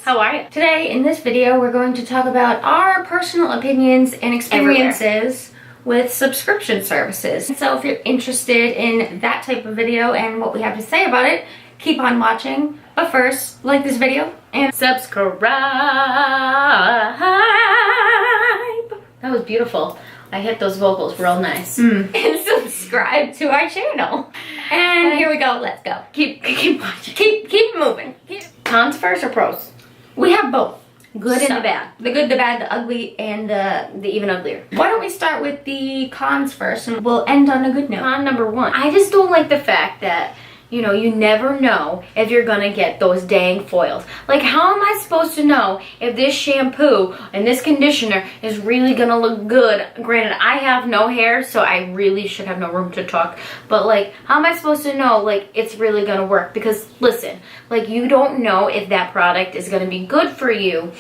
How are you? Today in this video we're going to talk about our personal opinions and experiences with subscription services. So if you're interested in that type of video and what we have to say about it, keep on watching. But first, like this video and Subscribe. That was beautiful. I hit those vocals real nice. and subscribe to our channel. And here we go. Let's go. Keep watching. Keep moving. Cons first or pros? We have both. Good and the bad. The good, the bad, the ugly, and The even uglier. why don't we start with the cons first and we'll end on a good note. Con number one. I just don't like the fact that, you know, you never know if you're gonna get those dang foils. Like, how am I supposed to know if this shampoo and this conditioner is really gonna look good? Granted, I have no hair, so I really should have no room to talk. But, like, how am I supposed to know, like, it's really gonna work? Because, listen, like, you don't know if that product is gonna be good for you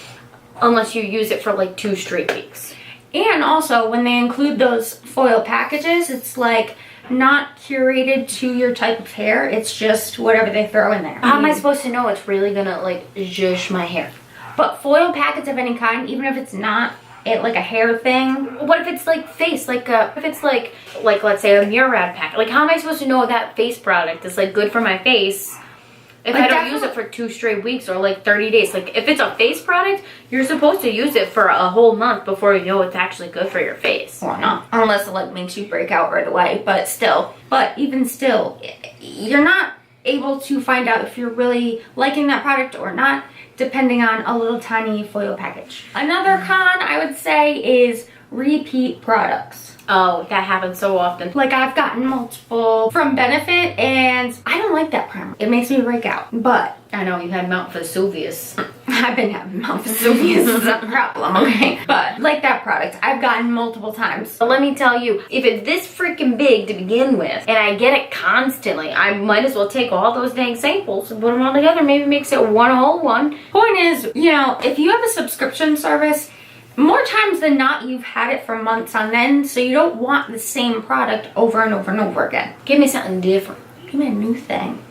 unless you use it for, like, 2 straight weeks. And also, when they include those foil packages, it's like not curated to your type of hair. It's just whatever they throw in there. How am I supposed to know it's really gonna, like, zhuzh my hair? But foil packets of any kind, even if it's not like a hair thing. What if it's like face, if it's like let's say a Murad pack? Like, how am I supposed to know that face product is like good for my face if Like, I don't use it for 2 straight weeks or like 30 days? Like, if it's a face product, you're supposed to use it for a whole month before you know it's actually good for your face. Or not. Unless it like makes you break out right away. But still. But even still, you're not able to find out if you're really liking that product or not, depending on a little tiny foil package. Another con I would say is repeat products. Oh, that happens so often. Like, I've gotten multiple from Benefit and I don't like that primer. It makes me break out. But I know you had Mount Vesuvius. I've been having Mount Vesuvius is a problem, okay? But like that product, I've gotten multiple times. But let me tell you, if it's this freaking big to begin with, and I get it constantly, I might as well take all those dang samples and put them all together. Maybe makes it one whole one. Point is, you know, if you have a subscription service, more times than not, you've had it for months on end, so you don't want the same product over and over and over again. Give me something different. Give me a new thing.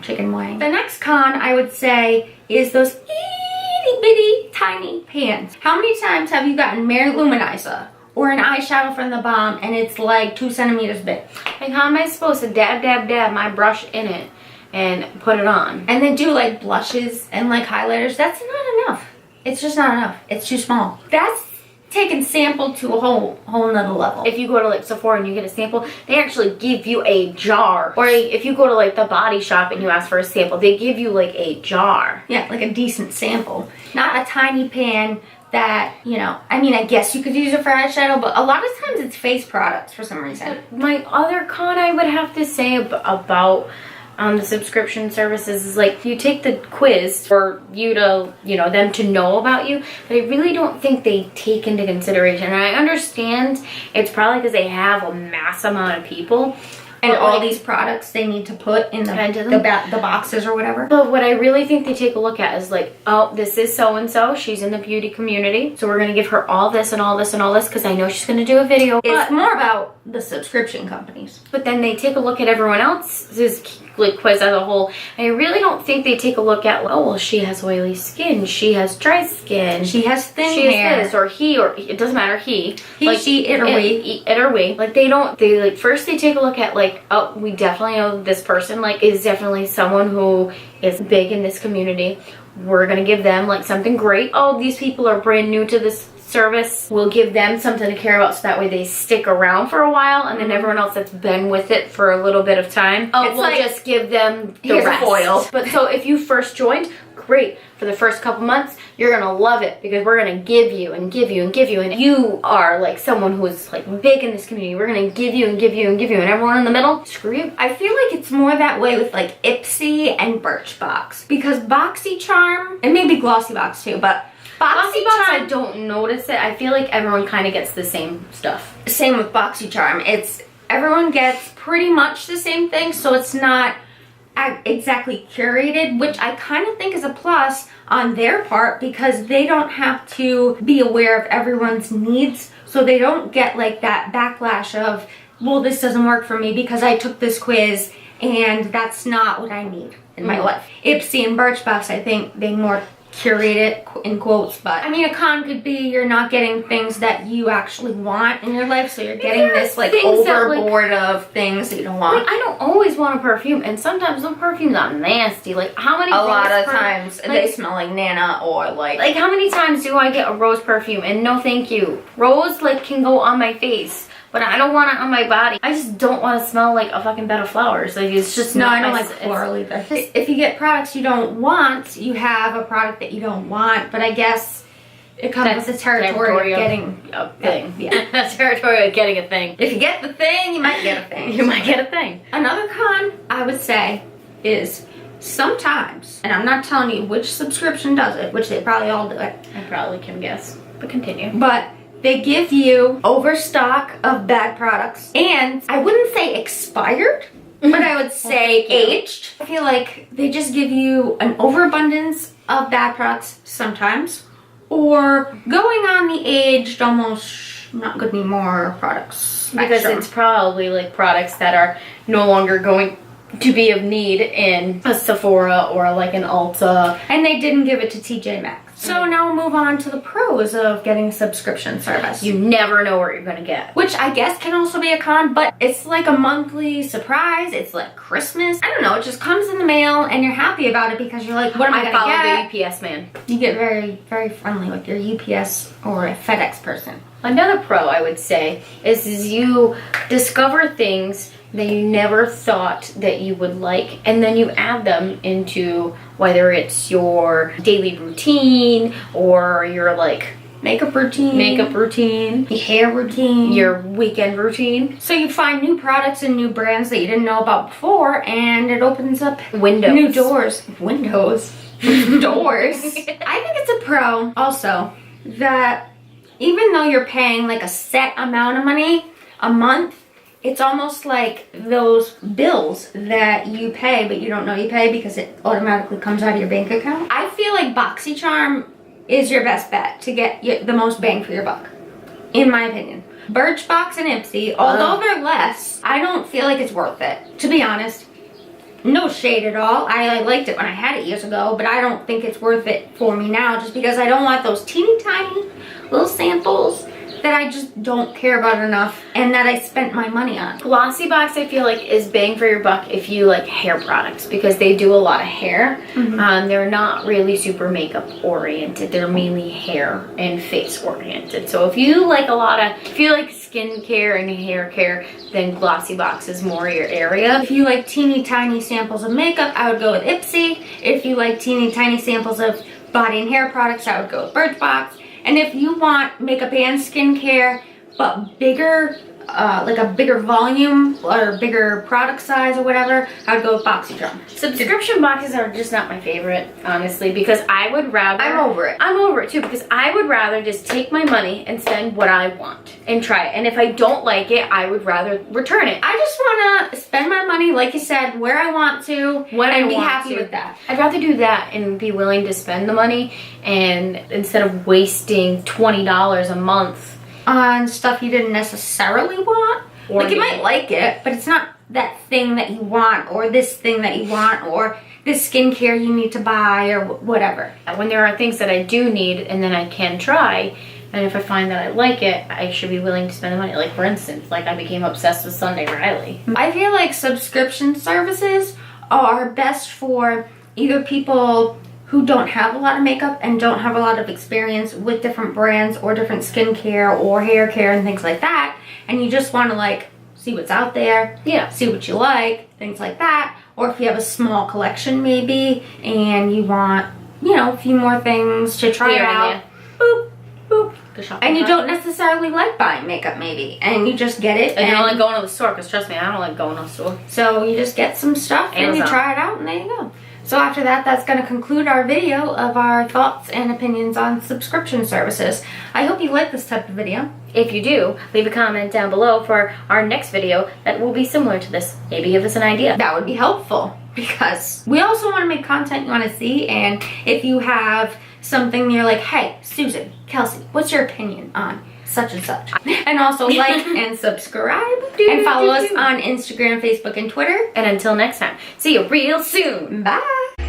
Chicken wing. The next con, I would say, is those itty bitty tiny pans. How many times have you gotten Mary Luminizer or an eyeshadow from the Balm and it's like 2 centimeters big? Like, how am I supposed to dab my brush in it and put it on? And then do like blushes and like highlighters? That's not enough. It's just not enough. It's too small. That's taking sample to a whole nother level. If you go to like Sephora and you get a sample, they actually give you a jar. Or if you go to like the Body Shop and you ask for a sample, they give you like a jar. Yeah, like a decent sample. Not a tiny pan that, you know, I mean, I guess you could use it for eyeshadow, but a lot of times it's face products for some reason. My other con I would have to say about the subscription services is, like, you take the quiz for you to, you know, them to know about you, but I really don't think they take into consideration. And I understand it's probably because they have a mass amount of people. And but, all like, these products they need to put in into the boxes or whatever. But what I really think they take a look at is like, oh, this is so-and-so. She's in the beauty community. So we're going to give her all this and all this and all this because I know she's going to do a video. It's more about the subscription companies. But then they take a look at everyone else's like quiz as a whole. And I really don't think they take a look at, oh, well, she has oily skin. She has dry skin. She has thin she hair. Has this, or he, or it doesn't matter, he. Like, she, it, or we. It or we. Like, they like, first they take a look at, like, oh, we definitely know this person, like, is definitely someone who is big in this community. We're gonna give them, like, something great. Oh, these people are brand new to this service. We'll give them something to care about so that way they stick around for a while, and then everyone else that's been with it for a little bit of time, oh, we'll just give them the rest. Foil. But so if you first joined, great. For the first couple months, you're gonna love it because we're gonna give you and give you and give you, and you are like someone who is like big in this community. We're gonna give you and give you and give you, and everyone in the middle, screw you. I feel like it's more that way with like IPSY and Birchbox because Boxycharm, and maybe Glossybox too, but Boxybox, I don't notice it. I feel like everyone kind of gets the same stuff. Same with Boxycharm. Everyone gets pretty much the same thing, so it's not exactly curated, which I kind of think is a plus on their part because they don't have to be aware of everyone's needs, so they don't get like that backlash of, well, this doesn't work for me because I took this quiz and that's not what I need in my life. IPSY and Birchbox, I think they more curate it in quotes, but I mean, a con could be you're not getting things that you actually want in your life, so you're getting this like overboard of things that you don't want. Like, I don't always want a perfume, and sometimes the perfumes are nasty. Like, how many? A lot of times they smell like Nana or like how many times do I get a rose perfume and no thank you? Rose like can go on my face, but I don't want it on my body. I just don't want to smell like a fucking bed of flowers. Like, it's just no, not I don't like floral either. If you get products you don't want, you have a product that you don't want, but I guess it comes with the territory of getting a thing. Yeah. That's territory of getting a thing. If you get the thing, you might get a thing. You might get a thing. Another con, I would say, is sometimes, and I'm not telling you which subscription does it, which they probably all do it. I probably can guess, but continue. But they give you overstock of bad products, and I wouldn't say expired, but I would say aged. I feel like they just give you an overabundance of bad products sometimes, or going on the aged, almost not good anymore products. Because it's probably like products that are no longer going to be of need in a Sephora or like an Ulta. And they didn't give it to TJ Maxx. So now we'll move on to the pros of getting a subscription service. You never know what you're gonna get. Which I guess can also be a con, but it's like a monthly surprise. It's like Christmas. I don't know, it just comes in the mail and you're happy about it because you're like, what am I gonna get? I follow the UPS man. You get very, very friendly with your UPS or a FedEx person. Another pro I would say is you discover things that you never thought that you would like, and then you add them into whether it's your daily routine or your like makeup routine, your hair routine, your weekend routine. So you find new products and new brands that you didn't know about before, and it opens up windows. New doors. Windows. Doors. I think it's a pro also that even though you're paying like a set amount of money a month, it's almost like those bills that you pay but you don't know you pay because it automatically comes out of your bank account. I feel like Boxycharm is your best bet to get the most bang for your buck, in my opinion. Birchbox and IPSY, although they're less, I don't feel like it's worth it, to be honest. No shade at all. I liked it when I had it years ago, but I don't think it's worth it for me now just because I don't want those teeny tiny little samples that I just don't care about enough and that I spent my money on. Glossybox I feel like is bang for your buck if you like hair products because they do a lot of hair. They're not really super makeup oriented. They're mainly hair and face oriented. So if you like skincare and hair care, then Glossybox is more your area. If you like teeny tiny samples of makeup, I would go with IPSY. If you like teeny tiny samples of body and hair products, I would go with Birchbox. And if you want makeup and skincare, but bigger, like a bigger volume or bigger product size or whatever, I would go with Boxycharm. Subscription boxes are just not my favorite, honestly, because I would rather... I'm over it. I'm over it too, because I would rather just take my money and spend what I want and try it. And if I don't like it, I would rather return it. I just want to spend my money, like you said, where I want to, and be happy with that. I'd rather do that and be willing to spend the money, and instead of wasting $20 a month on stuff you didn't necessarily want. Or like you might like it, but it's not that thing that you want, or this thing that you want, or this skincare you need to buy, or whatever. When there are things that I do need and then I can try, and if I find that I like it, I should be willing to spend the money. Like for instance, like I became obsessed with Sunday Riley. I feel like subscription services are best for either people who don't have a lot of makeup and don't have a lot of experience with different brands or different skincare or hair care and things like that, and you just want to like see what's out there, see what you like, things like that. Or if you have a small collection maybe and you want, you know, a few more things to try out, boop, boop. And you don't necessarily like buying makeup maybe, and you just get it. And you don't like going to the store, because trust me, I don't like going to the store. So you just get some stuff and you try it out, and there you go. So after that, that's going to conclude our video of our thoughts and opinions on subscription services. I hope you like this type of video. If you do, leave a comment down below for our next video that will be similar to this. Maybe give us an idea. That would be helpful, because we also want to make content you want to see, and if you have something you're like, hey, Susan, Kelsey, what's your opinion on such and such? And also like and subscribe and follow us on Instagram, Facebook, and Twitter. And until next time, see you real soon. Bye.